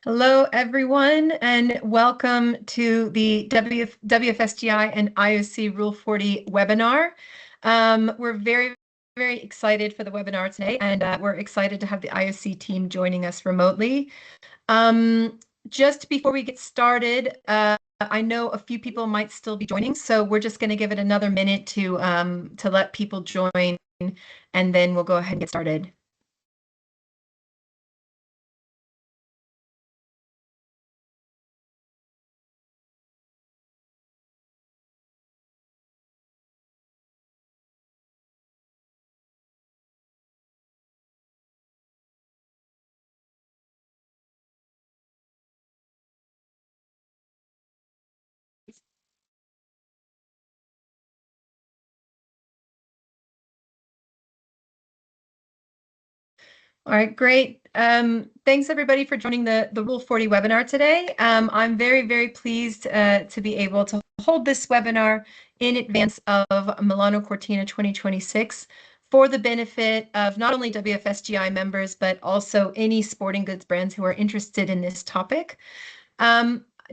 Hello, everyone, and welcome to the WFSGI and IOC Rule 40 webinar. We're very excited for the webinar today, and we're excited to have the IOC team joining us remotely. Just before we get started, I know a few people might still be joining, so we're just going to give it another minute to let people join, and then we'll go ahead and get started. All right, great. Thanks everybody for joining the Rule 40 webinar today. I'm very pleased to be able to hold this webinar in advance of Milano Cortina 2026 for the benefit of not only WFSGI members, but also any sporting goods brands who are interested in this topic.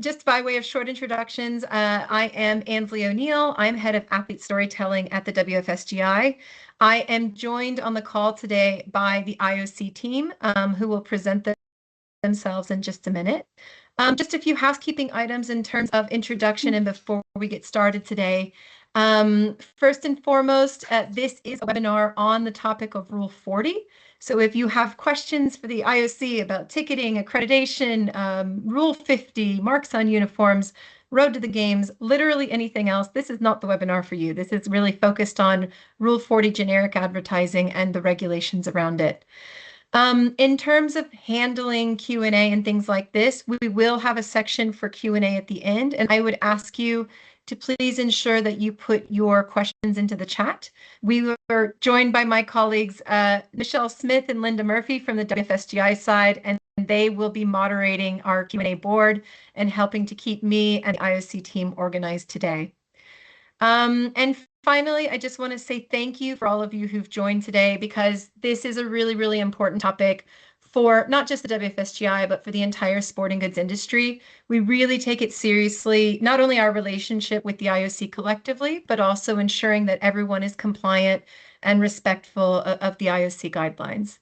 Just by way of short introductions, I am Ansley O'Neill. I'm head of athlete storytelling at the WFSGI. I am joined on the call today by the IOC team, who will present themselves in just a minute. Just a few housekeeping items in terms of introduction and before we get started today. First and foremost, this is a webinar on the topic of Rule 40. So if you have questions for the IOC about ticketing, accreditation, Rule 50, marks on uniforms, road to the games, literally anything else, this is not the webinar for you. This is really focused on Rule 40 generic advertising and the regulations around it. In terms of handling Q&A and things like this, we will have a section for Q&A at the end, and I would ask you to please ensure that you put your questions into the chat. We were joined by my colleagues, Michelle Smith and Linda Murphy from the WFSGI side, and they will be moderating our Q&A board and helping to keep me and the IOC team organized today. And finally, I just want to say thank you for all of you who've joined today, because this is a really important topic for not just the WFSGI, but for the entire sporting goods industry. We really take it seriously, not only our relationship with the IOC collectively, but also ensuring that everyone is compliant and respectful of the IOC guidelines.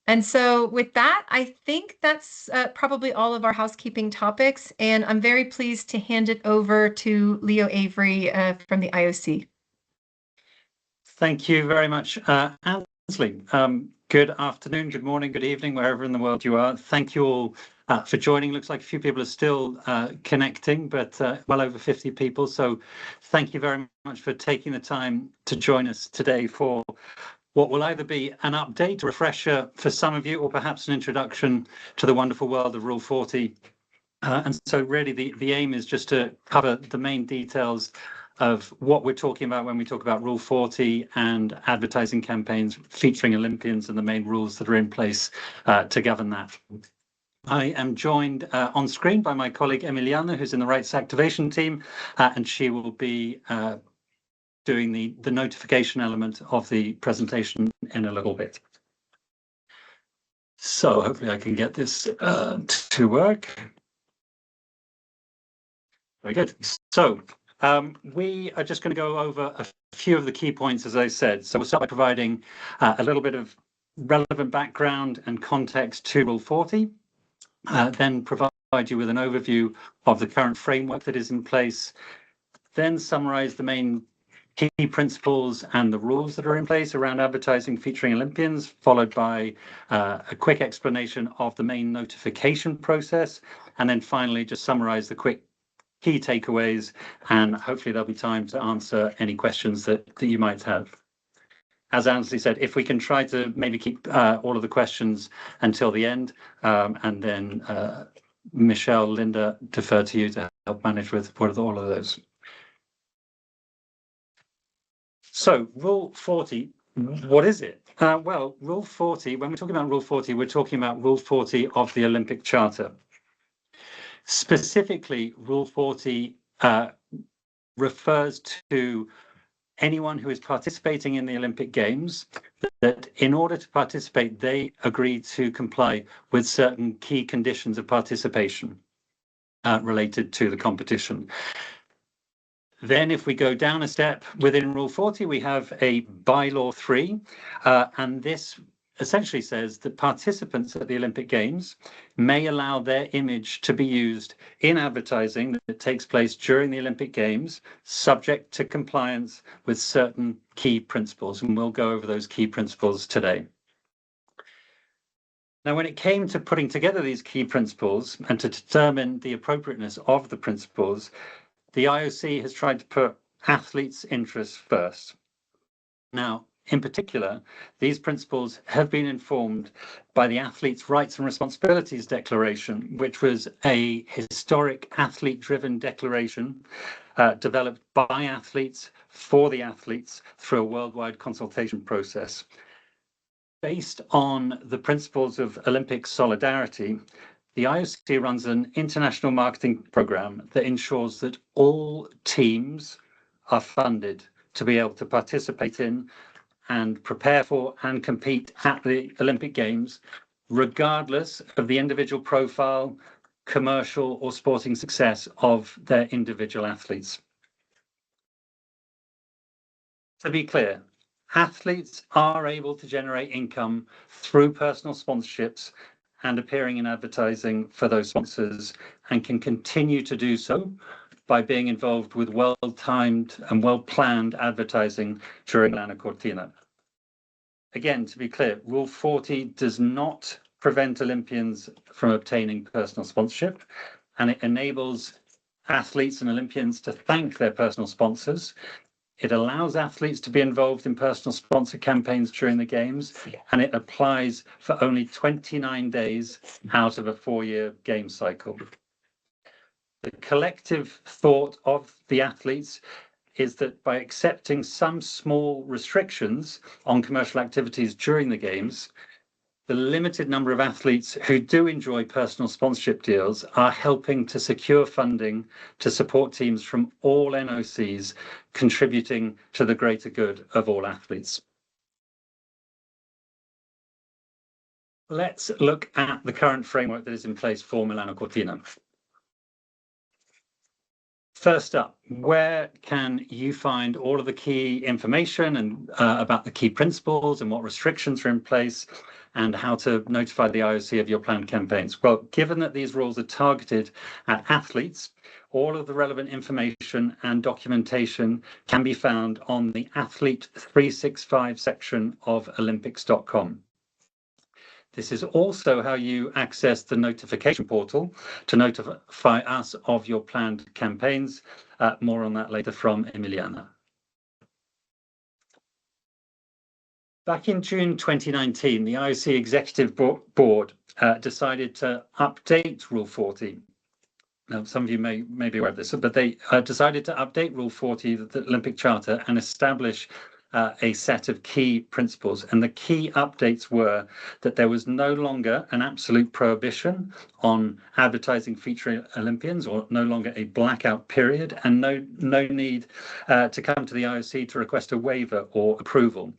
And so with that, I think that's probably all of our housekeeping topics, and I'm very pleased to hand it over to Leo Avery from the IOC. Thank you very much, Ansley. Good afternoon, good morning, good evening, wherever in the world you are. Thank you all for joining. Looks like a few people are still connecting, but well over 50 people. So thank you very much for taking the time to join us today for what will either be an update, a refresher for some of you, or perhaps an introduction to the wonderful world of Rule 40. And so really the aim is just to cover the main details of what we're talking about when we talk about Rule 40 and advertising campaigns featuring Olympians and the main rules that are in place to govern that. I am joined on screen by my colleague Emiliana, who's in the rights activation team, and she will be doing the notification element of the presentation in a little bit. So hopefully I can get this to work. Very good. So we are just going to go over a few of the key points, as I said. So we'll start by providing a little bit of relevant background and context to Rule 40, then provide you with an overview of the current framework that is in place, then summarize the main key principles and the rules that are in place around advertising featuring Olympians, followed by a quick explanation of the main notification process, and then finally just summarize the quick key takeaways, and hopefully there'll be time to answer any questions that you might have. As Ansley said, if we can try to maybe keep all of the questions until the end, and then Michelle, Linda, defer to you to help manage with all of those. So Rule 40, what is it? Well, Rule 40, when we're talking about Rule 40, we're talking about Rule 40 of the Olympic Charter. Specifically, Rule 40 refers to anyone who is participating in the Olympic Games, that in order to participate, they agree to comply with certain key conditions of participation related to the competition. Then if we go down a step within Rule 40, we have a bylaw 3, and this essentially says that participants at the Olympic Games may allow their image to be used in advertising that takes place during the Olympic Games, subject to compliance with certain key principles, and we'll go over those key principles today. Now, when it came to putting together these key principles and to determine the appropriateness of the principles, the IOC has tried to put athletes' interests first. Now, in particular, these principles have been informed by the Athletes' Rights and Responsibilities Declaration, which was a historic athlete-driven declaration developed by athletes for the athletes through a worldwide consultation process. Based on the principles of Olympic solidarity, the IOC runs an international marketing program that ensures that all teams are funded to be able to participate in and prepare for and compete at the Olympic Games, regardless of the individual profile, commercial or sporting success of their individual athletes. To be clear, athletes are able to generate income through personal sponsorships and appearing in advertising for those sponsors, and can continue to do so by being involved with well-timed and well-planned advertising during Milano Cortina. Again, to be clear, Rule 40 does not prevent Olympians from obtaining personal sponsorship, and it enables athletes and Olympians to thank their personal sponsors. It allows athletes to be involved in personal sponsor campaigns during the Games, and it applies for only 29 days out of a 4-year game cycle. The collective thought of the athletes is that by accepting some small restrictions on commercial activities during the Games, the limited number of athletes who do enjoy personal sponsorship deals are helping to secure funding to support teams from all NOCs, contributing to the greater good of all athletes. Let's look at the current framework that is in place for Milano Cortina. First up, where can you find all of the key information and about the key principles and what restrictions are in place and how to notify the IOC of your planned campaigns? Well, given that these rules are targeted at athletes, all of the relevant information and documentation can be found on the Athlete 365 section of Olympics.com. This is also how you access the notification portal to notify us of your planned campaigns. More on that later from Emiliana. Back in June 2019, the IOC Executive Board decided to update Rule 40. Now, some of you may be aware of this, but they decided to update Rule 40, the Olympic Charter, and establish a set of key principles. And the key updates were that there was no longer an absolute prohibition on advertising featuring Olympians, or no longer a blackout period, and no need to come to the IOC to request a waiver or approval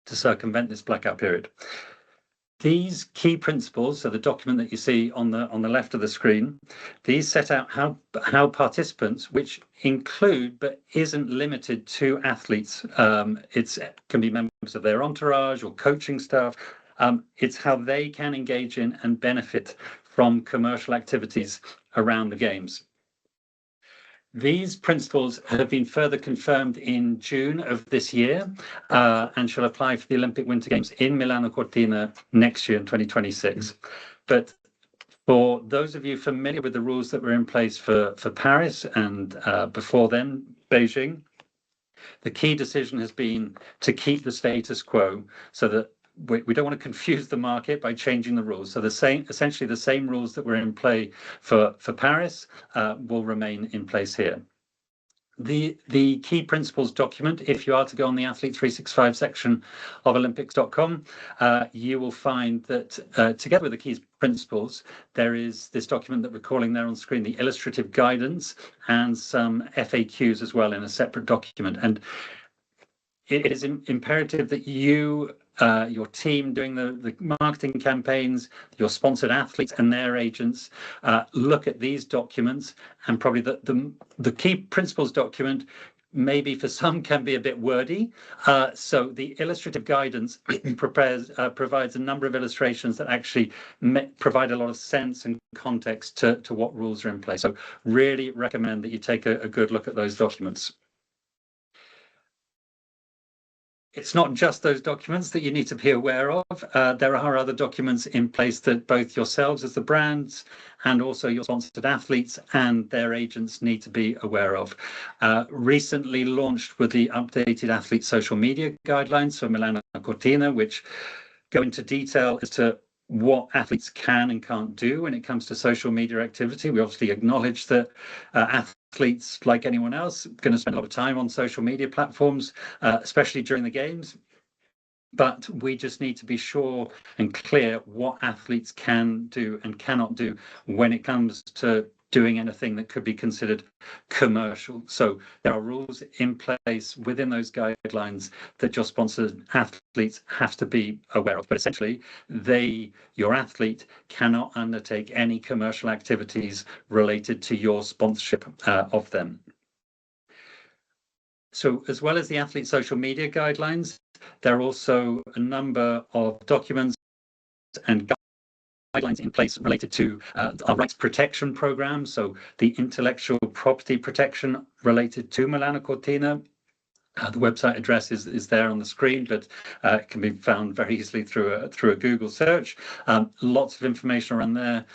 to circumvent this blackout period. These key principles, so the document that you see on the left of the screen, these set out how participants, which include but isn't limited to athletes, it can be members of their entourage or coaching staff, it's how they can engage in and benefit from commercial activities around the Games. These principles have been further confirmed in June of this year and shall apply for the Olympic Winter Games in Milano Cortina next year in 2026. But for those of you familiar with the rules that were in place for Paris and before then, Beijing, the key decision has been to keep the status quo so that we don't want to confuse the market by changing the rules. So essentially the same rules that were in play for Paris will remain in place here. The key principles document, if you are to go on the Athlete 365 section of Olympics.com, you will find that together with the key principles, there is this document that we're calling there on screen, the illustrative guidance, and some FAQs as well in a separate document. And it is imperative that you, your team doing the marketing campaigns, your sponsored athletes and their agents, look at these documents, and probably the key principles document maybe for some can be a bit wordy. So the illustrative guidance provides a number of illustrations that actually provide a lot of sense and context to what rules are in place. So really recommend that you take a good look at those documents. It's not just those documents that you need to be aware of. There are other documents in place that both yourselves as the brands and also your sponsored athletes and their agents need to be aware of. Recently launched with the updated athlete social media guidelines for Milano Cortina, which go into detail as to what athletes can and can't do when it comes to social media activity. We obviously acknowledge that athletes, like anyone else, are going to spend a lot of time on social media platforms, especially during the games. But we just need to be sure and clear what athletes can do and cannot do when it comes to doing anything that could be considered commercial. So there are rules in place within those guidelines that your sponsored athletes have to be aware of. But essentially, your athlete cannot undertake any commercial activities related to your sponsorship of them. So as well as the athlete social media guidelines, there are also a number of documents and guidelines in place related to our rights protection program. So the intellectual property protection related to Milano Cortina. The website address is there on the screen, but it can be found very easily through a Google search. Lots of information around there,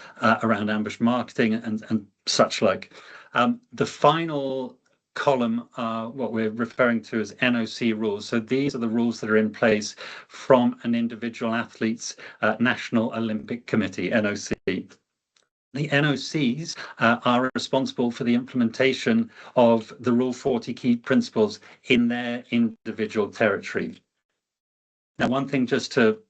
around ambush marketing and such like. The final column are what we're referring to as NOC rules. So these are the rules that are in place from an individual athlete's National Olympic Committee, NOC. The NOCs are responsible for the implementation of the Rule 40 key principles in their individual territory. Now, one thing just to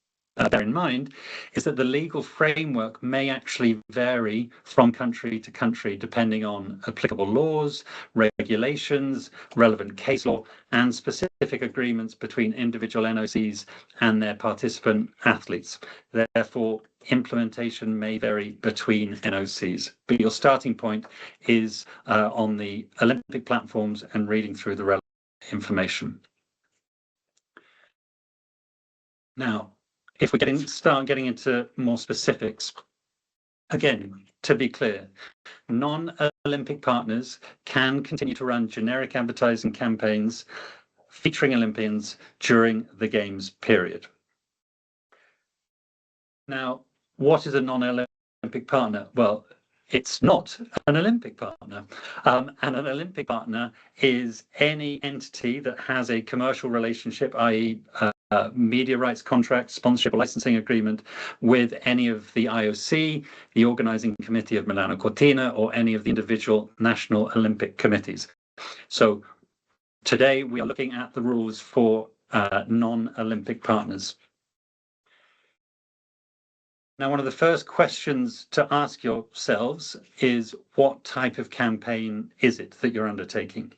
bear in mind is that the legal framework may actually vary from country to country, depending on applicable laws, regulations, relevant case law, and specific agreements between individual NOCs and their participant athletes. Therefore, implementation may vary between NOCs, but your starting point is on the Olympic platforms and reading through the relevant information. Now, if we start getting into more specifics, again, to be clear, non-Olympic partners can continue to run generic advertising campaigns featuring Olympians during the Games period. Now, what is a non-Olympic partner? Well, it's not an Olympic partner. And an Olympic partner is any entity that has a commercial relationship, i.e. Media rights contract, sponsorship or licensing agreement with any of the IOC, the organizing committee of Milano Cortina, or any of the individual national Olympic committees. So today we are looking at the rules for non-Olympic partners. Now, one of the first questions to ask yourselves is, what type of campaign is it that you're undertaking?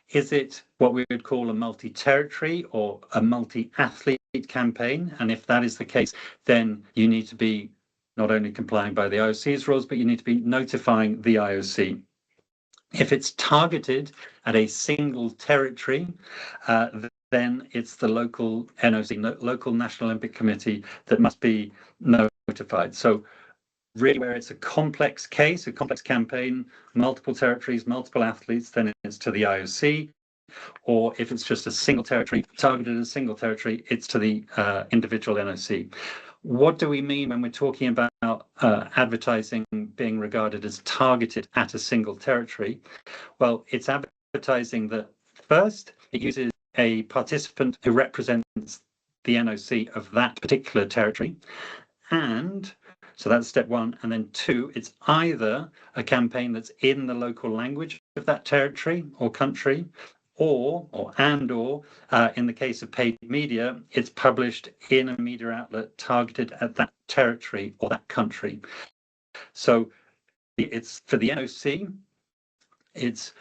Is it what we would call a multi-territory or a multi-athlete campaign? And if that is the case, then you need to be not only complying by the IOC's rules, but you need to be notifying the IOC. If it's targeted at a single territory, then it's the local NOC, local National Olympic Committee, that must be notified. So really, where it's a complex case, a complex campaign, multiple territories, multiple athletes, then it's to the IOC. Or if it's just a single territory, targeted at a single territory, it's to the individual NOC. What do we mean when we're talking about advertising being regarded as targeted at a single territory? Well, it's advertising that first, it uses a participant who represents the NOC of that particular territory. And so that's step one. And then two, it's either a campaign that's in the local language of that territory or country, or in the case of paid media, it's published in a media outlet targeted at that territory or that country. So it's for the NOC, it's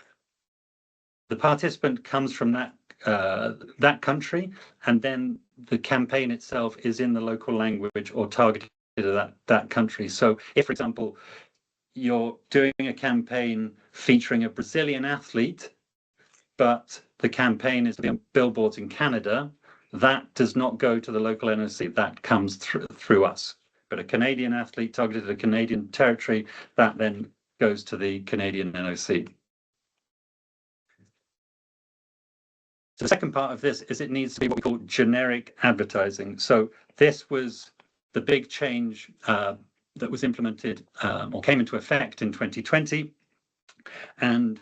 the participant comes from that that country, and then the campaign itself is in the local language or targeted at that country. So if, for example, you're doing a campaign featuring a Brazilian athlete, but the campaign is on billboards in Canada, that does not go to the local NOC, that comes through us. But a Canadian athlete targeted at a Canadian territory, that then goes to the Canadian NOC. The second part of this is it needs to be what we call generic advertising. So this was the big change that was implemented or came into effect in 2020. And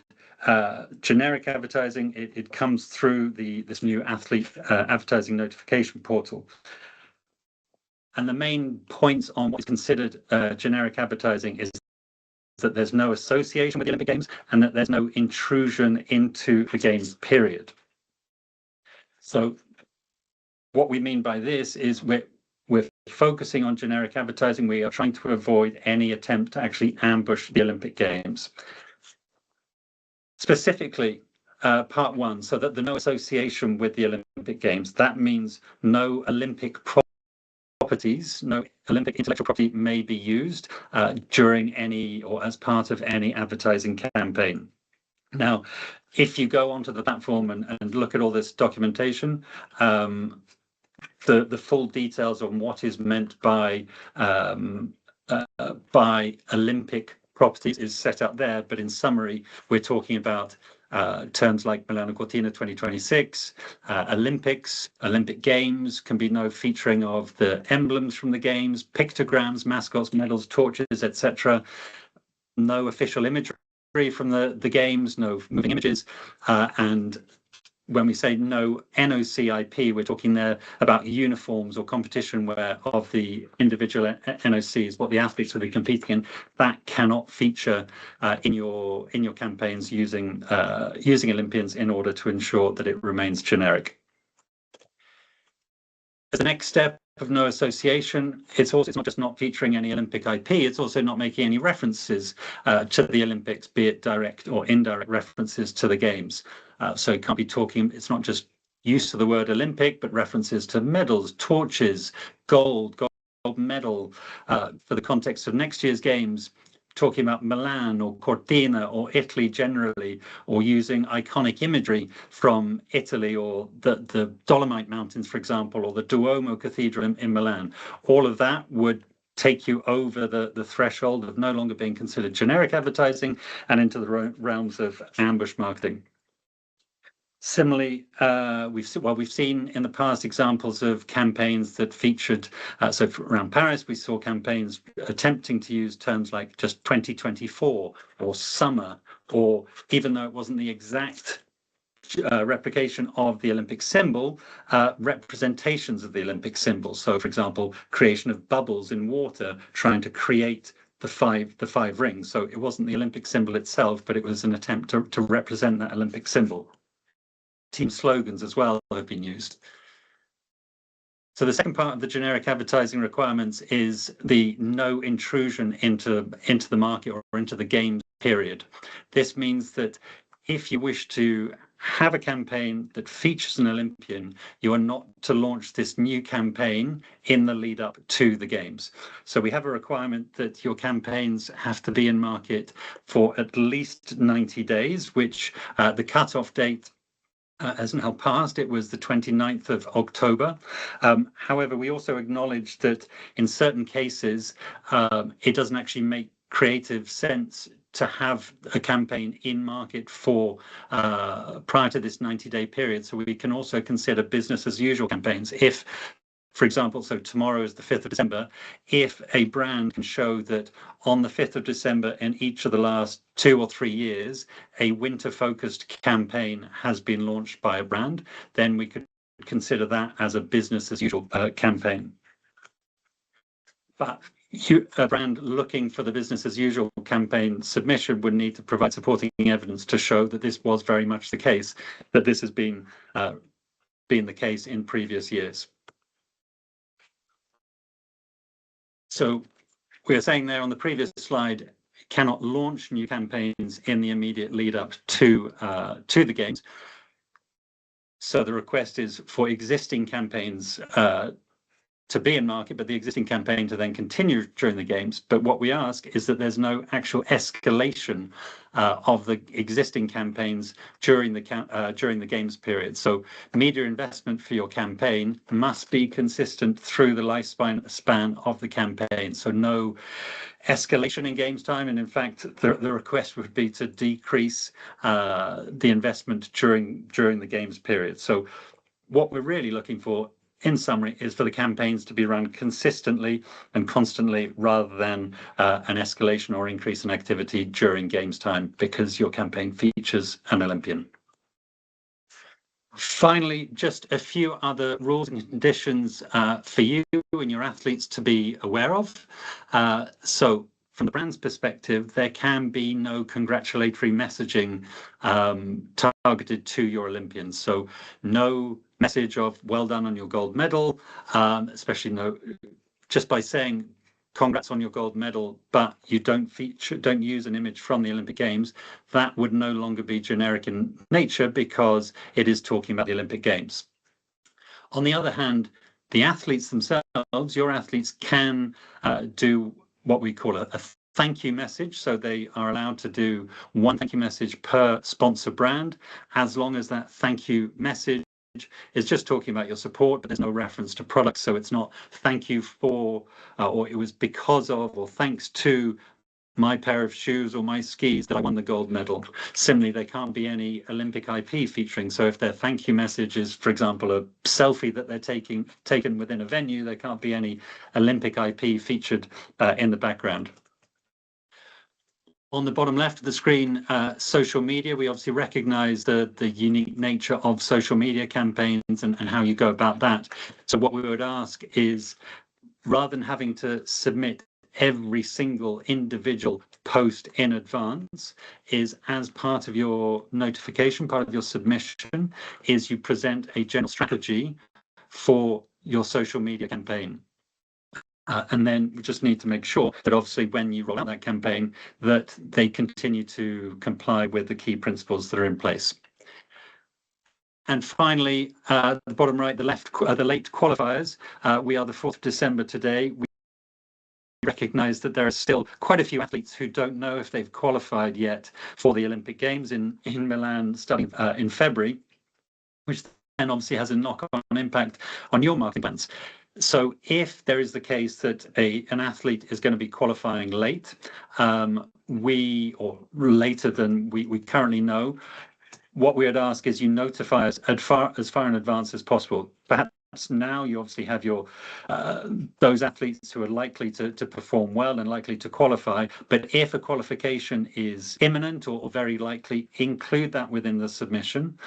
generic advertising, it comes through this new athlete advertising notification portal. And the main points on what is considered generic advertising is that there's no association with the Olympic Games and that there's no intrusion into the Games period. So what we mean by this is we're focusing on generic advertising. We are trying to avoid any attempt to actually ambush the Olympic Games. Specifically, part one, so that there's no association with the Olympic Games. That means no Olympic properties, no Olympic intellectual property may be used during any or as part of any advertising campaign. Now, if you go onto the platform and look at all this documentation, the full details on what is meant by Olympic properties is set out there. But in summary, we're talking about terms like Milano Cortina 2026, Olympics, Olympic Games, can be no featuring of the emblems from the Games, pictograms, mascots, medals, torches, etc. No official imagery from the Games, no moving images, and when we say no NOC IP, we're talking there about uniforms or competition wear of the individual NOCs, what the athletes will be competing in. That cannot feature in your campaigns using Olympians in order to ensure that it remains generic. As the next step of no association, it's not just not featuring any Olympic IP, it's also not making any references to the Olympics, be it direct or indirect references to the Games. So it can't be talking, it's not just use of the word Olympic, but references to medals, torches, gold medal for the context of next year's Games, talking about Milan or Cortina or Italy generally, or using iconic imagery from Italy or the Dolomite Mountains, for example, or the Duomo Cathedral in Milan. All of that would take you over the threshold of no longer being considered generic advertising and into the realms of ambush marketing. Similarly, we've seen in the past examples of campaigns that featured, so around Paris, we saw campaigns attempting to use terms like just 2024 or summer, or even though it wasn't the exact replication of the Olympic symbol, representations of the Olympic symbol. So, for example, creation of bubbles in water, trying to create the five rings. So it wasn't the Olympic symbol itself, but it was an attempt to represent that Olympic symbol. Team slogans as well have been used. So the second part of the generic advertising requirements is the no intrusion into the market or into the Games period. This means that if you wish to have a campaign that features an Olympian, you are not to launch this new campaign in the lead up to the Games. So we have a requirement that your campaigns have to be in market for at least 90 days, which the cutoff date has now passed. It was the 29th of October. However, we also acknowledge that in certain cases, it doesn't actually make creative sense to have a campaign in market for prior to this 90-day period. So we can also consider business as usual campaigns. If, for example, so tomorrow is the 5th of December, if a brand can show that on the 5th of December in each of the last 2 or 3 years, a winter-focused campaign has been launched by a brand, then we could consider that as a business as usual campaign. But a brand looking for the business as usual campaign submission would need to provide supporting evidence to show that this was very much the case, that this has been the case in previous years. So we are saying there on the previous slide, cannot launch new campaigns in the immediate lead up to the Games. So the request is for existing campaigns to be in market, but the existing campaign to then continue during the games. But what we ask is that there's no actual escalation of the existing campaigns during the games period. So media investment for your campaign must be consistent through the lifespan of the campaign. So no escalation in games time, and in fact, the request would be to decrease the investment during the games period. So what we're really looking for, in summary, is for the campaigns to be run consistently and constantly rather than an escalation or increase in activity during games time because your campaign features an Olympian. Finally, just a few other rules and conditions for you and your athletes to be aware of. So from the brand's perspective, there can be no congratulatory messaging targeted to your Olympians. So no message of well done on your gold medal, especially just by saying congrats on your gold medal, but you don't use an image from the Olympic Games, that would no longer be generic in nature because it is talking about the Olympic Games. On the other hand, the athletes themselves, your athletes can do what we call a thank you message. So they are allowed to do one thank you message per sponsor brand, as long as that thank you message is just talking about your support, but there's no reference to products. So it's not thank you for, or it was because of, or thanks to my pair of shoes or my skis that I won the gold medal. Similarly, there can't be any Olympic IP featuring. So if their thank you message is, for example, a selfie that they're taken within a venue, there can't be any Olympic IP featured in the background. On the bottom left of the screen, social media, we obviously recognize the unique nature of social media campaigns and how you go about that. So what we would ask is, rather than having to submit every single individual post in advance, is as part of your notification, part of your submission, is you present a general strategy for your social media campaign. And then we just need to make sure that obviously when you roll out that campaign, that they continue to comply with the key principles that are in place. And finally, the bottom right, the late qualifiers. We are the 4th of December today. We recognize that there are still quite a few athletes who don't know if they've qualified yet for the Olympic Games in Milan starting in February, which then obviously has a knock-on impact on your marketing plans. So if there is the case that an athlete is going to be qualifying late, or later than we currently know, what we would ask is you notify us as far in advance as possible. Perhaps now you obviously have your those athletes who are likely to perform well and likely to qualify, but if a qualification is imminent or very likely, include that within the submission.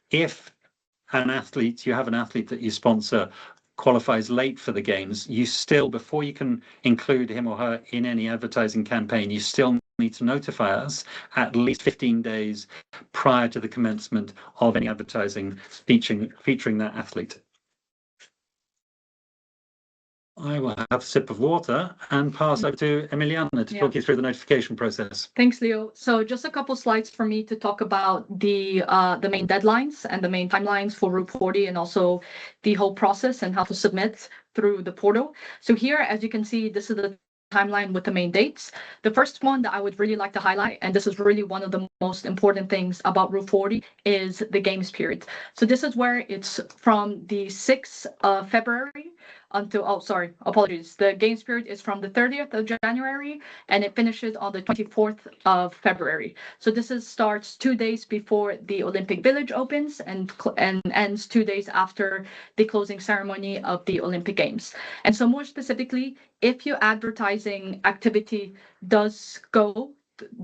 If you have an athlete that you sponsor qualifies late for the games, you still, before you can include him or her in any advertising campaign, you still need to notify us at least 15 days prior to the commencement of any advertising featuring that athlete. I will have a sip of water and pass over to Emiliana to talk you through the notification process. Thanks, Leo. So just a couple slides for me to talk about the main deadlines and the main timelines for Route 40 and also the whole process and how to submit through the portal. So here, as you can see, this is the timeline with the main dates. The first one that I would really like to highlight, and this is really one of the most important things about Route 40, is the games period. So this is where it's from the 6th of February until, apologies. The games period is from the 30th of January and it finishes on the 24th of February. So this starts 2 days before the Olympic Village opens and ends 2 days after the closing ceremony of the Olympic Games. And so more specifically, if your advertising activity does go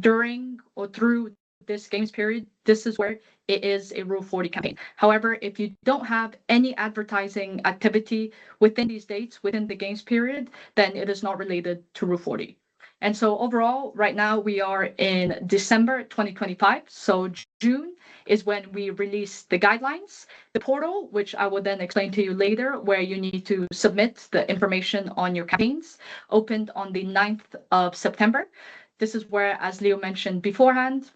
during or through this games period, this is where it is a Rule 40 campaign. However, if you don't have any advertising activity within these dates, within the games period, then it is not related to Rule 40. And so overall, right now we are in December 2025. So June is when we release the guidelines. The portal, which I will then explain to you later, where you need to submit the information on your campaigns, opened on the 9th of September. This is where, as Leo mentioned beforehand,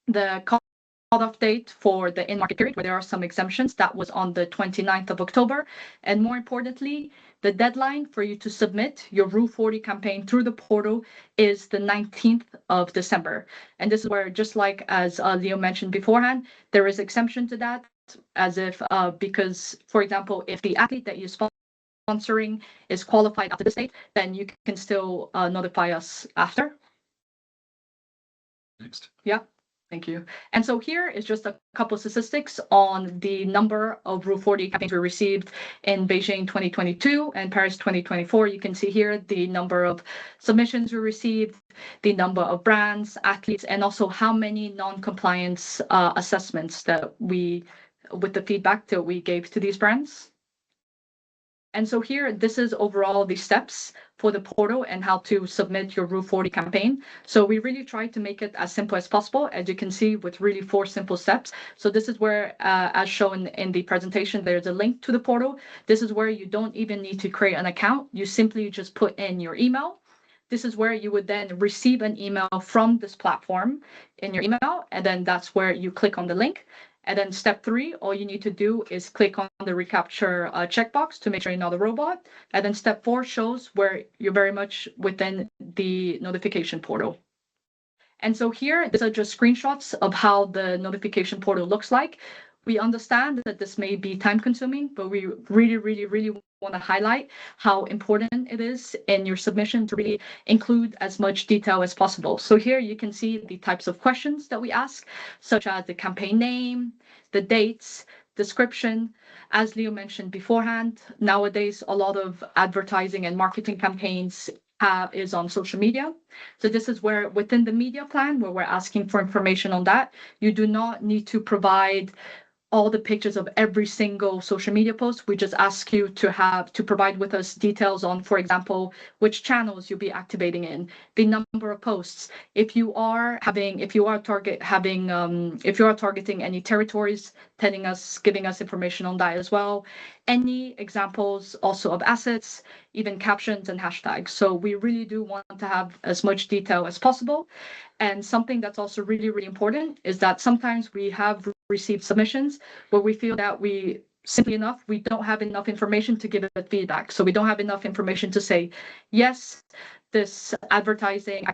the call cutoff date for the in-market period, where there are some exemptions. That was on the 29th of October. And more importantly, the deadline for you to submit your Rule 40 campaign through the portal is the 19th of December. And this is where, just like as Leo mentioned beforehand, there is exemption to that, as if because, for example, if the athlete that you sponsoring is qualified after this date, then you can still notify us after. Next. Yeah. Thank you. And so here is just a couple of statistics on the number of Rule 40 campaigns we received in Beijing 2022 and Paris 2024. You can see here the number of submissions we received, the number of brands, athletes, and also how many non-compliance assessments that with the feedback that we gave to these brands. And so here, this is overall the steps for the portal and how to submit your Rule 40 campaign. So we really try to make it as simple as possible, as you can see, with really 4 simple steps. So this is where, as shown in the presentation, there's a link to the portal. This is where you don't even need to create an account. You simply just put in your email. This is where you would then receive an email from this platform in your email, and then that's where you click on the link. And then step 3, all you need to do is click on the reCAPTCHA checkbox to make sure you're not a robot. And then step 4 shows where you're very much within the notification portal. And so here, these are just screenshots of how the notification portal looks like. We understand that this may be time consuming, but we really want to highlight how important it is in your submission to really include as much detail as possible. So here you can see the types of questions that we ask, such as the campaign name, the dates, description. As Leo mentioned beforehand, nowadays a lot of advertising and marketing campaigns is on social media. So this is where within the media plan, where we're asking for information on that, you do not need to provide all the pictures of every single social media post. We just ask you to provide with us details on, for example, which channels you'll be activating in, the number of posts. If you are targeting any territories, giving us information on that as well. Any examples also of assets, even captions and hashtags. So we really do want to have as much detail as possible. And something that's also really important is that sometimes we have received submissions where we feel that we don't have enough information to give it feedback. So we don't have enough information to say, yes, this advertising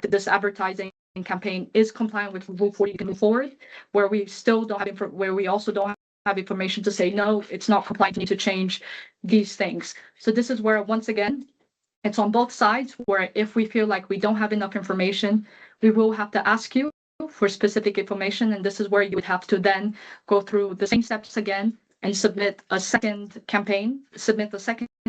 campaign is compliant with Rule 40, you can move forward, where we also don't have information to say, no, it's not compliant, you need to change these things. So this is where, once again, it's on both sides, where if we feel like we don't have enough information, we will have to ask you for specific information. And this is where you would have to then go through the same steps again and submit a second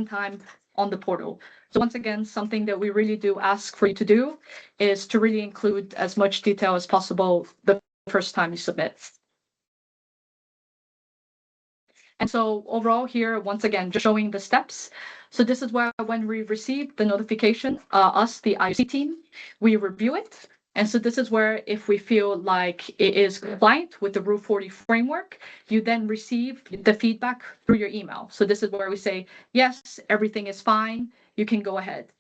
time on the portal. So once again, something that we really do ask for you to do is to really include as much detail as possible the first time you submit. And so overall here, once again, just showing the steps. So this is where when we receive the notification, the IOC team, we review it. And so this is where if we feel like it is compliant with the Rule 40 framework, you then receive the feedback through your email. So this is where we say, yes, everything is fine, you can go ahead.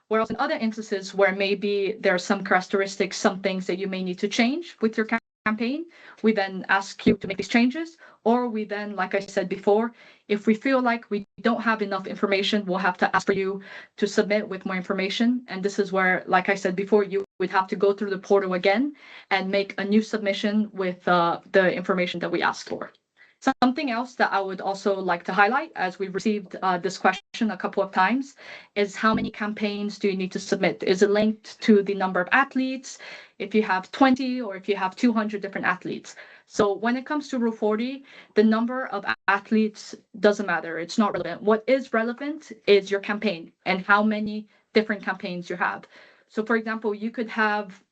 Whereas in other instances where maybe there are some characteristics, some things that you may need to change with your campaign, we then ask you to make these changes, or we then, like I said before, if we feel like we don't have enough information, we'll have to ask for you to submit with more information. And this is where, like I said before, you would have to go through the portal again and make a new submission with the information that we asked for. Something else that I would also like to highlight, as we received this question a couple of times, is how many campaigns do you need to submit? Is it linked to the number of athletes, if you have 20 or if you have 200 different athletes? So when it comes to Rule 40, the number of athletes doesn't matter. It's not relevant. What is relevant is your campaign and how many different campaigns you have. So for example, you could have,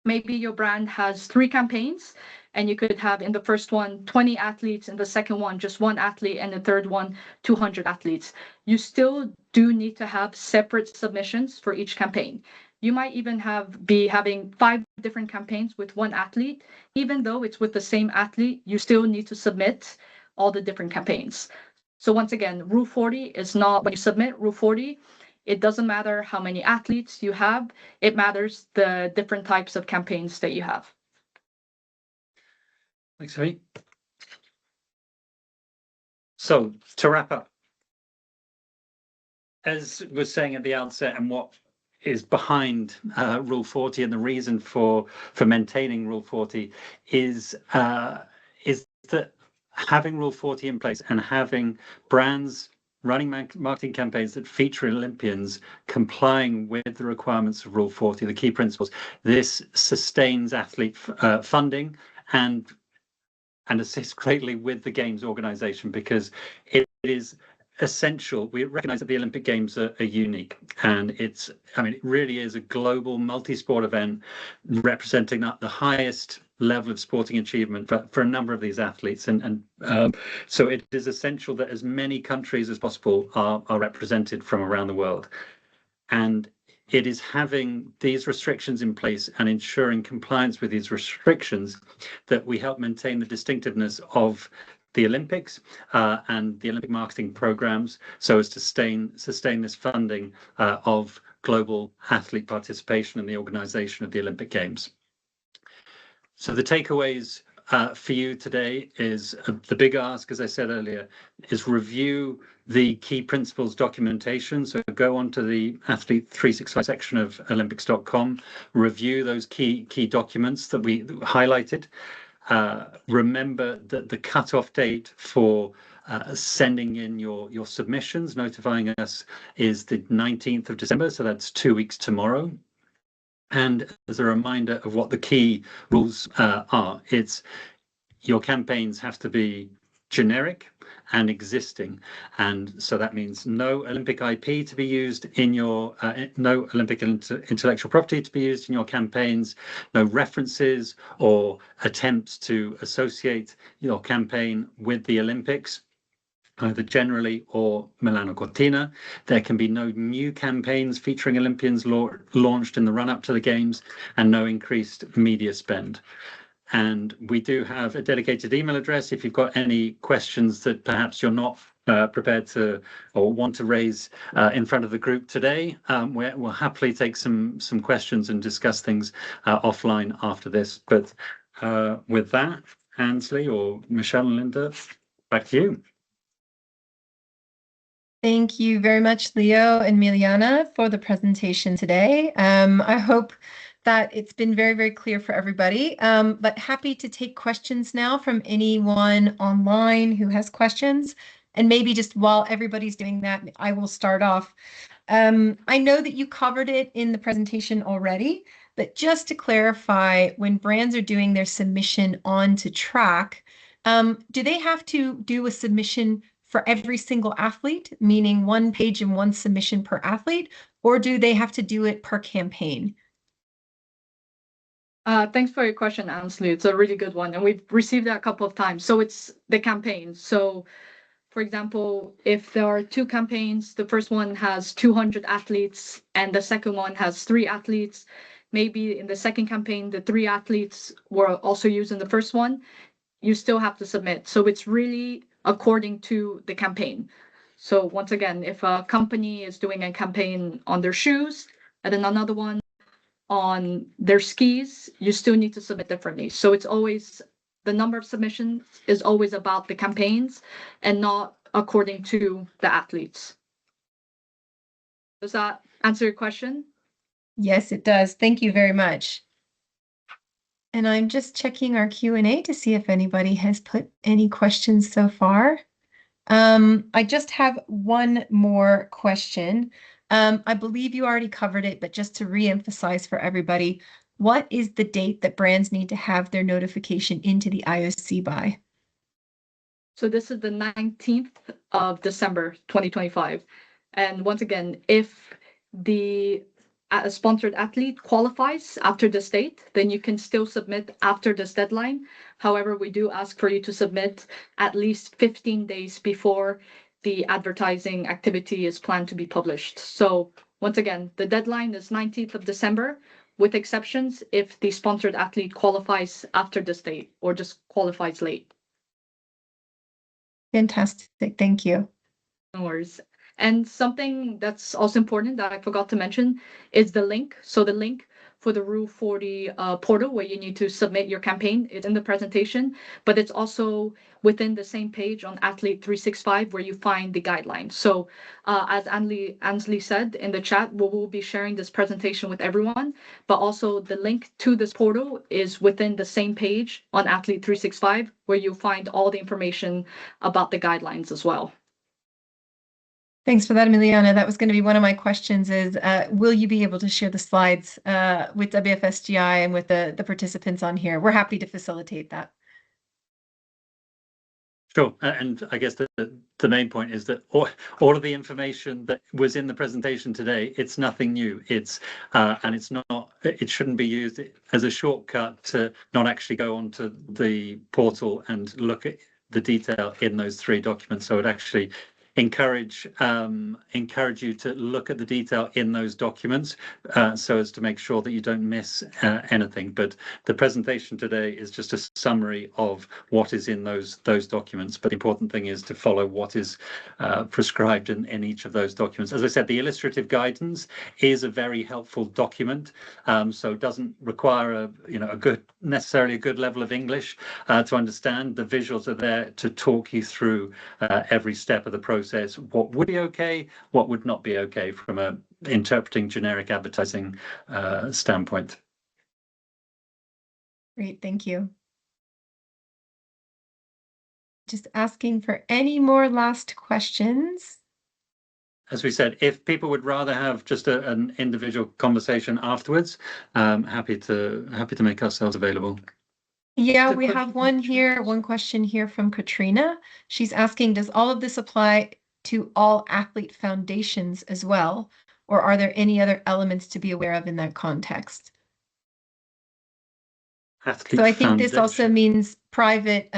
maybe your brand has 3 campaigns, and you could have in the first one 20 athletes, in the second one just 1 athlete, and the third one 200 athletes. You still do need to have separate submissions for each campaign. You might even be having 5 different campaigns with 1 athlete. Even though it's with the same athlete, you still need to submit all the different campaigns. So once again, Rule 40 is not, when you submit Rule 40, it doesn't matter how many athletes you have. It matters the different types of campaigns that you have. Thanks, Sophie. So to wrap up, as was saying at the outset, and what is behind Rule 40 and the reason for maintaining Rule 40 is that having Rule 40 in place and having brands running marketing campaigns that feature Olympians complying with the requirements of Rule 40, the key principles, this sustains athlete funding and assists greatly with the Games organisation, because it is essential. We recognise that the Olympic Games are unique, and it really is a global multi-sport event representing the highest level of sporting achievement for a number of these athletes, and so it is essential that as many countries as possible are represented from around the world. And it is having these restrictions in place and ensuring compliance with these restrictions that we help maintain the distinctiveness of the Olympics and the Olympic marketing programs, so as to sustain this funding of global athlete participation in the organisation of the Olympic Games. So the takeaways for you today is the big ask, as I said earlier, is review the key principles documentation. So go onto the Athlete 365 section of Olympics.com, review those key documents that we highlighted. Remember that the cutoff date for sending in your submissions, notifying us, is the 19th of December. So that's 2 weeks tomorrow. And as a reminder of what the key rules are, it's your campaigns have to be generic and existing, and so that means no Olympic IP to be used in your no Olympic intellectual property to be used in your campaigns, no references or attempts to associate your campaign with the Olympics, either generally or Milano Cortina. There can be no new campaigns featuring Olympians launched in the run-up to the Games, and no increased media spend. And we do have a dedicated email address if you've got any questions that perhaps you're not prepared to or want to raise in front of the group today. We'll happily take some questions and discuss things offline after this. But with that, Ansley or Michelle and Linda, back to you. Thank you very much, Leo and Miliana, for the presentation today. I hope that it's been very, very clear for everybody, but happy to take questions now from anyone online who has questions. And maybe just while everybody's doing that, I will start off. I know that you covered it in the presentation already, but just to clarify, when brands are doing their submission onto track, do they have to do a submission for every single athlete, meaning one page and one submission per athlete, or do they have to do it per campaign? Thanks for your question, Ansley. It's a really good one, and we've received that a couple of times. So it's the campaign. So, for example, if there are two campaigns, the first one has 200 athletes and the second one has 3 athletes. Maybe in the second campaign, the 3 athletes were also used in the first one. You still have to submit. So it's really according to the campaign. So once again, if a company is doing a campaign on their shoes and then another one on their skis, you still need to submit differently. So it's always, the number of submissions is always about the campaigns and not according to the athletes. Does that answer your question? Yes, it does. Thank you very much. And I'm just checking our Q&A to see if anybody has put any questions so far. I just have one more question. I believe you already covered it, but just to re-emphasize for everybody, what is the date that brands need to have their notification into the IOC by? So this is the 19th of December, 2025. And once again, if the sponsored athlete qualifies after this date, then you can still submit after this deadline. However, we do ask for you to submit at least 15 days before the advertising activity is planned to be published. So once again, the deadline is 19th of December, with exceptions if the sponsored athlete qualifies after this date or just qualifies late. Fantastic. Thank you. No worries. And something that's also important that I forgot to mention is the link. So the link for the Rule 40 portal where you need to submit your campaign. It's in the presentation, but it's also within the same page on Athlete 365 where you find the guidelines. So as Ansley said in the chat, we will be sharing this presentation with everyone, but also the link to this portal is within the same page on Athlete 365 where you'll find all the information about the guidelines as well. Thanks for that, Emiliana. That was going to be one of my questions is, will you be able to share the slides with WFSGI and with the participants on here? We're happy to facilitate that. Sure, and I guess the main point is that all of the information that was in the presentation today, it's nothing new. It's and it's not. It shouldn't be used as a shortcut to not actually go onto the portal and look at the detail in those 3 documents. So it actually encourage you to look at the detail in those documents so as to make sure that you don't miss anything. But the presentation today is just a summary of what is in those documents. But the important thing is to follow what is prescribed in each of those documents. As I said, the illustrative guidance is a very helpful document, so it doesn't require necessarily a good level of English to understand. The visuals are there to talk you through every step of the process. What would be okay, what would not be okay from a interpreting generic advertising standpoint. Great, thank you. Just asking for any more last questions. As we said, if people would rather have just an individual conversation afterwards, happy to make ourselves available. Yeah, we have one question here from Cortina. She's asking, does all of this apply to all athlete foundations as well? Or are there any other elements to be aware of in that context? So I think this also means private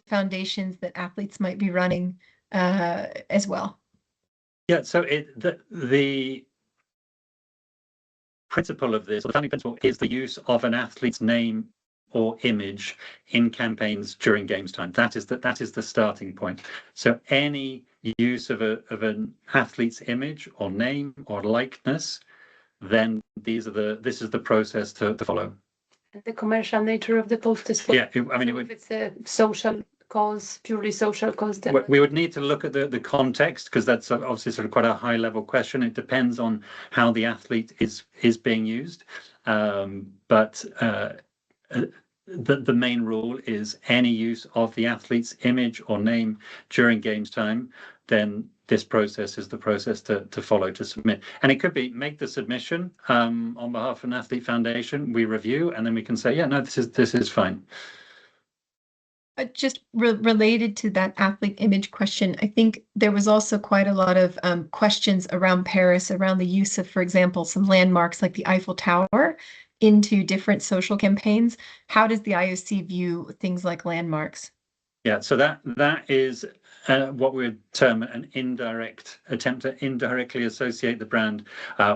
foundations that athletes might be running as well. Yeah, so the principle of this, or the founding principle, is the use of an athlete's name or image in campaigns during games time. That is the starting point. So any use of an athlete's image or name or likeness, then this is the process to follow. The commercial nature of the post is if it's a social cause, purely social cause. We would need to look at the context, because that's obviously sort of quite a high level question. It depends on how the athlete is being used, but the main rule is any use of the athlete's image or name during games time, then this process is the process to follow to submit. And it could be make the submission on behalf of an athlete foundation, we review, and then we can say, yeah, no, this is fine. Just related to that athlete image question, I think there was also quite a lot of questions around Paris, around the use of, for example, some landmarks like the Eiffel Tower into different social campaigns. How does the IOC view things like landmarks? Yeah, so that is what we would term an indirect attempt to indirectly associate the brand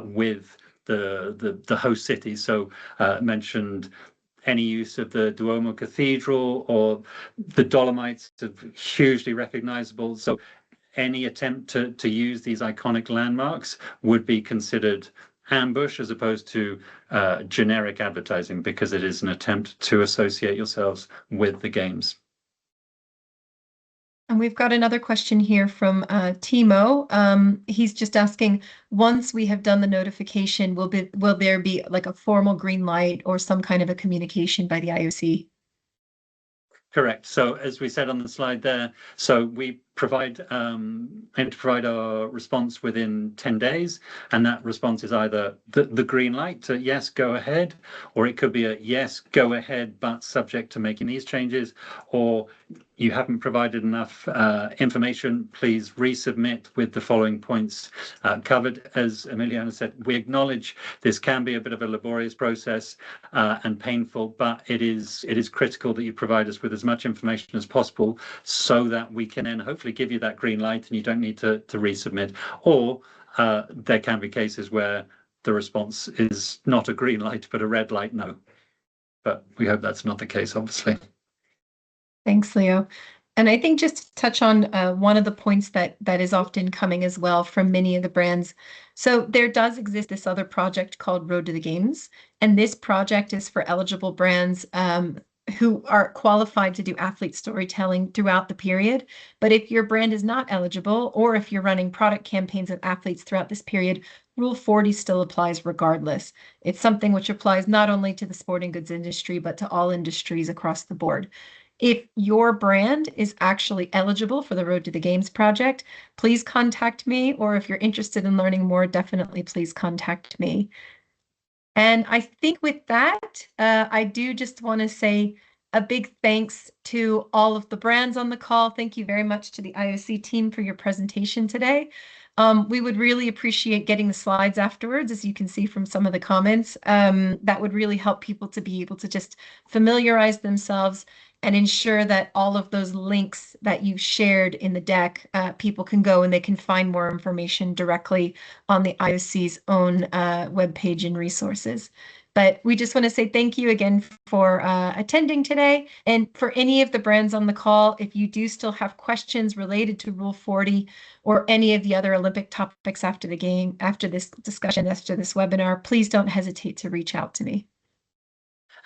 with the host city. So mentioned any use of the Duomo Cathedral or the Dolomites are hugely recognizable. So any attempt to use these iconic landmarks would be considered ambush as opposed to generic advertising, because it is an attempt to associate yourselves with the games. And we've got another question here from Timo. He's just asking, once we have done the notification, will there be like a formal green light or some kind of a communication by the IOC? Correct. So as we said on the slide there, so we provide our response within 10 days, and that response is either the green light to yes, go ahead, or it could be a yes, go ahead, but subject to making these changes, or you haven't provided enough information, please resubmit with the following points covered. As Emiliana said, we acknowledge this can be a bit of a laborious process and painful, but it is critical that you provide us with as much information as possible so that we can then hopefully give you that green light and you don't need to resubmit. Or there can be cases where the response is not a green light but a red light no, but we hope that's not the case, obviously. Thanks, Leo. And I think just to touch on one of the points that is often coming as well from many of the brands. So there does exist this other project called Road to the Games, and this project is for eligible brands who are qualified to do athlete storytelling throughout the period. But if your brand is not eligible, or if you're running product campaigns of athletes throughout this period, Rule 40 still applies regardless. It's something which applies not only to the sporting goods industry, but to all industries across the board. If your brand is actually eligible for the Road to the Games project, please contact me, or if you're interested in learning more, definitely please contact me. And I think with that, I do just want to say a big thanks to all of the brands on the call. Thank you very much to the IOC team for your presentation today. We would really appreciate getting the slides afterwards, as you can see from some of the comments. That would really help people to be able to just familiarize themselves and ensure that all of those links that you shared in the deck, people can go and they can find more information directly on the IOC's own webpage and resources. But we just want to say thank you again for attending today. And for any of the brands on the call, if you do still have questions related to Rule 40 or any of the other Olympic topics after the game, after this discussion, after this webinar, please don't hesitate to reach out to me.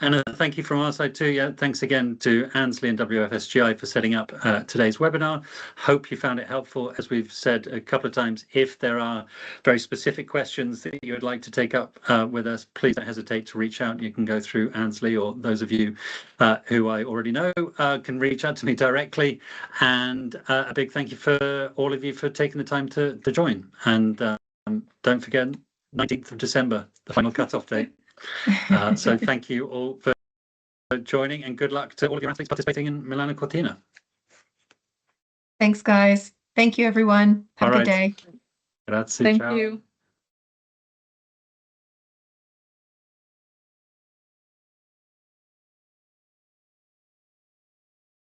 And thank you from our side too. Yeah, thanks again to Ansley and WFSGI for setting up today's webinar. Hope you found it helpful. As we've said a couple of times, if there are very specific questions that you would like to take up with us, please don't hesitate to reach out. You can go through Ansley, or those of you who I already know can reach out to me directly. And a big thank you for all of you for taking the time to join. And don't forget, 19th of December, the final cutoff date. So thank you all for joining, and good luck to all of your athletes participating in Milano Cortina. Thanks, guys. Thank you, everyone. Have a good day. Grazie, Thank ciao. you.